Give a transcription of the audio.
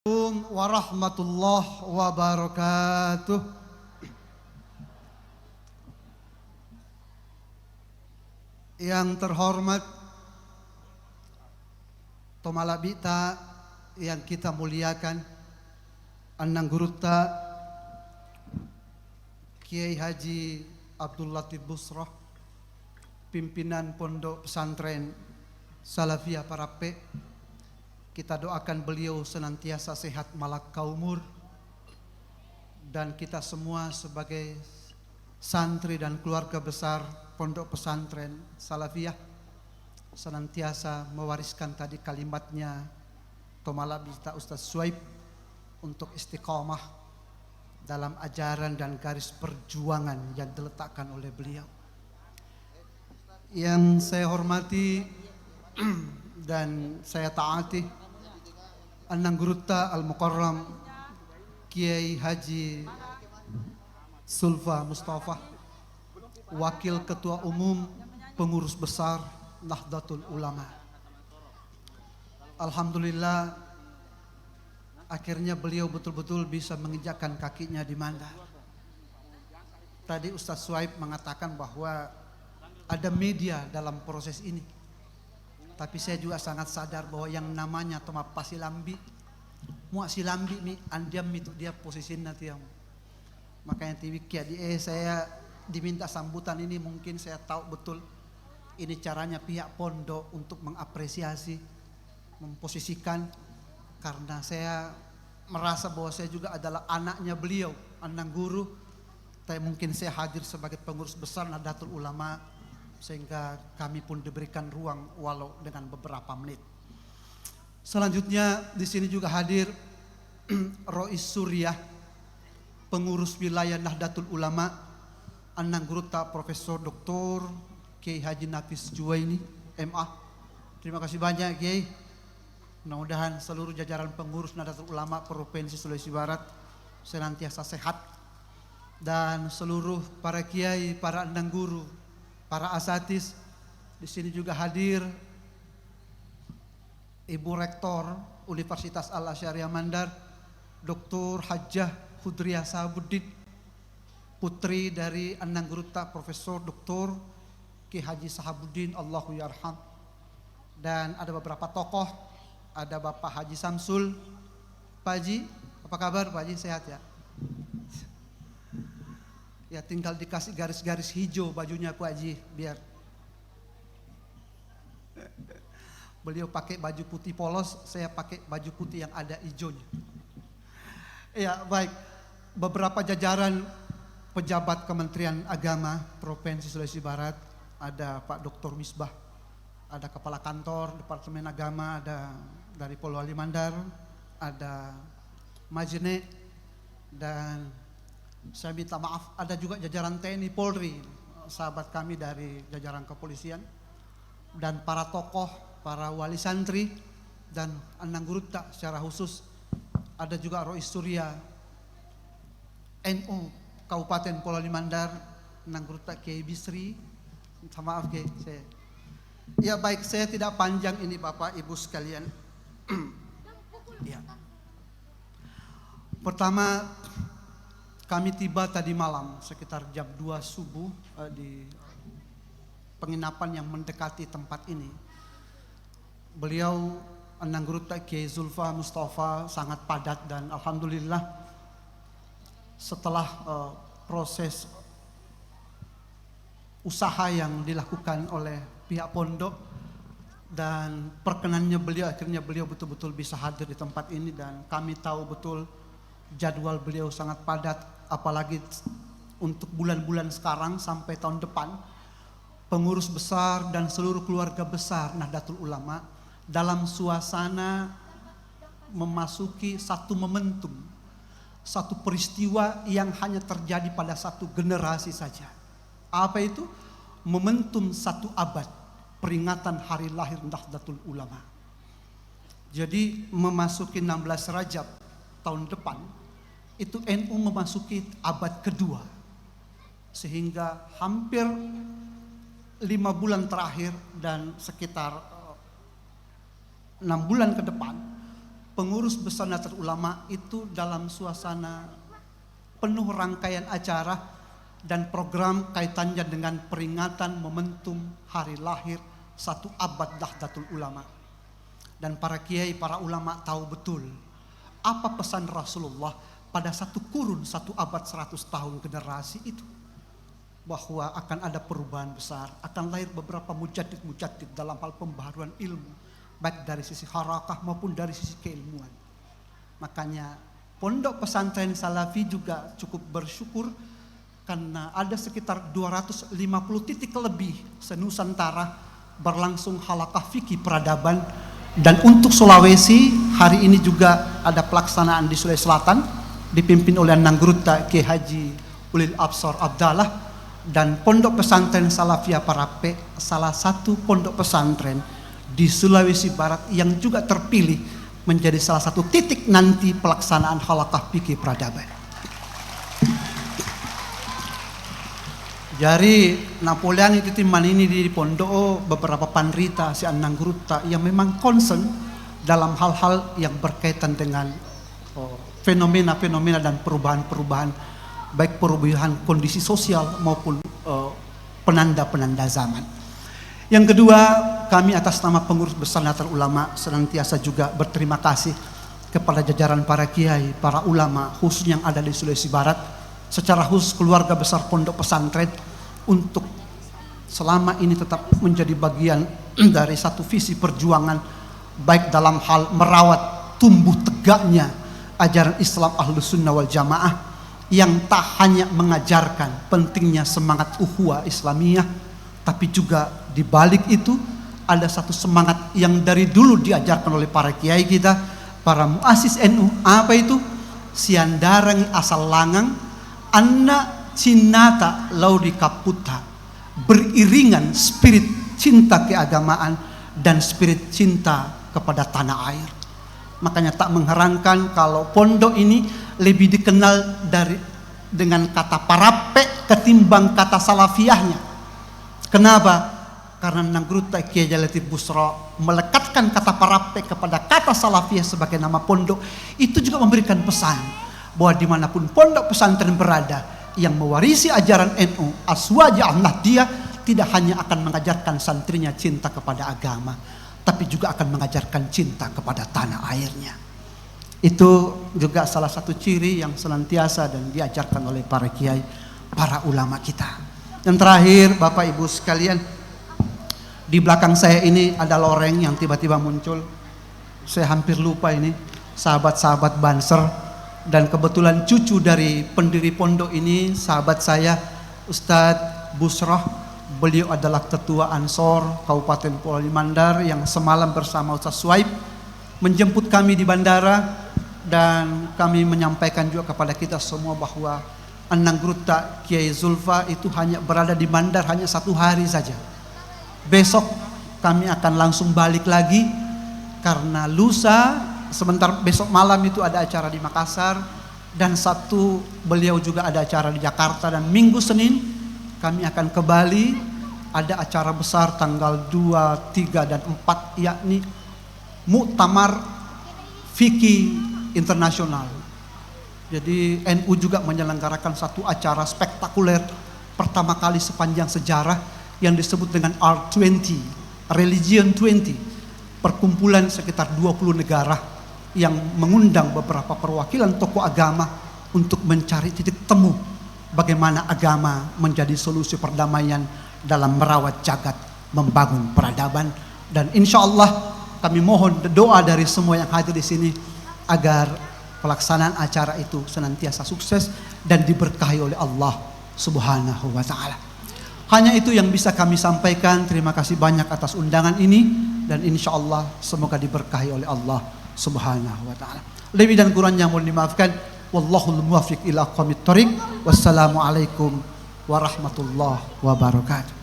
Assalamualaikum warahmatullahi wabarakatuh. Yang terhormat Tomalabita yang kita muliakan, Anang Gurutta Kiai Haji Abdul Latif Busroh, pimpinan Pondok Pesantren Salafiyah Parape. Kita doakan beliau senantiasa sehat malaka umur, dan kita semua sebagai santri dan keluarga besar Pondok Pesantren Salafiyah senantiasa mewariskan tadi kalimatnya Tomalabita Ustaz Suaib untuk istiqamah dalam ajaran dan garis perjuangan yang diletakkan oleh beliau. Yang saya hormati dan saya taati Anang Gurutta Al-Mukarram Kiai Haji Sulfa Mustafa, Wakil Ketua Umum Pengurus Besar Nahdlatul Ulama. Alhamdulillah, akhirnya beliau betul-betul bisa menginjakkan kakinya di Mandar. Tadi Ustaz Suaib mengatakan bahwa ada media dalam proses ini. Tapi saya juga sangat sadar bahwa yang namanya Toma Pasilambi, muak silambi mi andiam itu dia posisi nanti yang. Makanya tiwikia saya diminta sambutan ini, mungkin saya tahu betul ini caranya pihak pondok untuk mengapresiasi, memposisikan, karena saya merasa bahwa saya juga adalah anaknya beliau, Anang Guru. Tapi mungkin saya hadir sebagai pengurus besar Nahdlatul Ulama, sehingga kami pun diberikan ruang walau dengan beberapa menit. Selanjutnya di sini juga hadir Rois Suriah, pengurus wilayah Nahdlatul Ulama, Anang Gurutta Profesor Dr. Kiai Haji Nafis Juwaini MA. Terima kasih banyak Kiai. Mudah-mudahan seluruh jajaran pengurus Nahdlatul Ulama Provinsi Sulawesi Barat senantiasa sehat, dan seluruh para kiai, para Anang Guru, para asatis. Di sini juga hadir Ibu Rektor Universitas Al-Asyariah Mandar, Dr. Hajjah Hudriah Sahabuddin, putri dari Anang Gurutta Profesor Dr. Ki Haji Sahabuddin Allahu Yarham. Dan ada beberapa tokoh, ada Bapak Haji Samsul. Pak Haji, apa kabar Pak Haji, sehat ya? Ya, tinggal dikasih garis-garis hijau bajunya Pak Haji, biar beliau pakai baju putih polos, saya pakai baju putih yang ada hijaunya. Ya, baik. Beberapa jajaran pejabat Kementerian Agama Provinsi Sulawesi Barat, ada Pak Dr. Misbah, ada Kepala Kantor Departemen Agama, ada dari Polwali Mandar, ada Majene, dan saya minta maaf ada juga jajaran TNI Polri, sahabat kami dari jajaran kepolisian, dan para tokoh, para wali santri, dan Anang Gurutta secara khusus. Ada juga Rois Surya NU Kabupaten Polewali Mandar, Anang Gurutta Kiai Bisri. Maaf Kiai, saya. Ya baik, saya tidak panjang ini Bapak Ibu sekalian. Ya. Pertama, kami tiba tadi malam sekitar jam 2 subuh di penginapan yang mendekati tempat ini. Beliau Anang Gurutta Kiai Zulfa Mustafa sangat padat, dan alhamdulillah setelah proses usaha yang dilakukan oleh pihak pondok dan perkenannya beliau, akhirnya beliau betul-betul bisa hadir di tempat ini. Dan kami tahu betul jadwal beliau sangat padat, apalagi untuk bulan-bulan sekarang sampai tahun depan. Pengurus besar dan seluruh keluarga besar Nahdlatul Ulama dalam suasana memasuki satu momentum, satu peristiwa yang hanya terjadi pada satu generasi saja. Apa itu? Momentum satu abad, peringatan hari lahir Nahdlatul Ulama. Jadi memasuki 16 Rajab tahun depan, itu NU memasuki abad kedua, sehingga hampir 5 bulan terakhir dan sekitar 6 bulan ke depan, pengurus besar Nahdlatul Ulama itu dalam suasana penuh rangkaian acara dan program kaitannya dengan peringatan momentum hari lahir 1 abad Nahdlatul Ulama. Dan para kiai, para ulama tahu betul apa pesan Rasulullah pada 1 kurun 1 abad 100 tahun generasi itu. Bahwa akan ada perubahan besar, akan lahir beberapa mujaddid-mujaddid dalam hal pembaharuan ilmu, baik dari sisi harakah maupun dari sisi keilmuan. Makanya Pondok Pesantren Salafi juga cukup bersyukur karena ada sekitar 250 titik lebih senusantara berlangsung halaqah fikih peradaban. Dan untuk Sulawesi hari ini juga ada pelaksanaan di Sulawesi Selatan dipimpin oleh Nanggroeta Kiai Haji Ulil Absar Abdallah. Dan Pondok Pesantren Salafiyah Parape salah satu pondok pesantren di Sulawesi Barat yang juga terpilih menjadi salah satu titik nanti pelaksanaan halaqah fikih peradaban. Jadi Napoleon itu timan ini di pondok beberapa panrita si Nanggroeta yang memang concern dalam hal-hal yang berkaitan dengan fenomena-fenomena dan perubahan-perubahan, baik perubahan kondisi sosial maupun penanda-penanda zaman. Yang kedua, kami atas nama pengurus besar Nahdlatul Ulama senantiasa juga berterima kasih kepada jajaran para kiai, para ulama khususnya yang ada di Sulawesi Barat, secara khusus keluarga besar pondok pesantren untuk selama ini tetap menjadi bagian dari satu visi perjuangan baik dalam hal merawat tumbuh tegaknya ajaran Islam Ahlus Sunnah wal Jamaah yang tak hanya mengajarkan pentingnya semangat ukhuwah Islamiyah, tapi juga di balik itu ada satu semangat yang dari dulu diajarkan oleh para kiai kita, para muassis NU. Apa itu? Siandarangi asal langang, anna cinata laudi kaputa. Beriringan spirit cinta keagamaan dan spirit cinta kepada tanah air. Makanya tak mengherankan kalau pondok ini lebih dikenal dengan kata parape ketimbang kata salafiyahnya. Kenapa? Karena Nanggroeta Kiai Latif Busro melekatkan kata parape kepada kata salafiyah sebagai nama pondok. Itu juga memberikan pesan bahwa dimanapun pondok pesantren berada yang mewarisi ajaran NU Aswaja Nahdliyah tidak hanya akan mengajarkan santrinya cinta kepada agama, tapi juga akan mengajarkan cinta kepada tanah airnya. Itu juga salah satu ciri yang senantiasa dan diajarkan oleh para kiai, para ulama kita. Yang terakhir, Bapak Ibu sekalian, di belakang saya ini ada loreng yang tiba-tiba muncul. Saya hampir lupa ini, sahabat-sahabat Banser. Dan kebetulan cucu dari pendiri pondok ini, sahabat saya, Ustadz Busroh. Beliau adalah ketua Ansor Kabupaten Pulau Mandar yang semalam bersama Ustadz Swaib menjemput kami di bandara. Dan kami menyampaikan juga kepada kita semua bahwa Nanggroeta Kiai Zulfa itu hanya berada di Mandar hanya 1 hari saja. Besok kami akan langsung balik lagi karena lusa sebentar besok malam itu ada acara di Makassar dan Sabtu beliau juga ada acara di Jakarta, dan Minggu Senin kami akan ke Bali, ada acara besar tanggal 2, 3 dan 4 yakni Muktamar Fikih Internasional. Jadi NU juga menyelenggarakan satu acara spektakuler pertama kali sepanjang sejarah yang disebut dengan R20, Religion 20, perkumpulan sekitar 20 negara yang mengundang beberapa perwakilan tokoh agama untuk mencari titik temu bagaimana agama menjadi solusi perdamaian dalam merawat jagat, membangun peradaban. Dan insya Allah kami mohon doa dari semua yang hadir di sini agar pelaksanaan acara itu senantiasa sukses dan diberkahi oleh Allah Subhanahu wa ta'ala. Hanya itu yang bisa kami sampaikan. Terima kasih banyak atas undangan ini dan insya Allah semoga diberkahi oleh Allah Subhanahu wa ta'ala. Lebih dan kurangnya mohon dimaafkan. Wallahul muwaffiq ila aqwamit thoriq. Wassalamualaikum warahmatullahi wabarakatuh.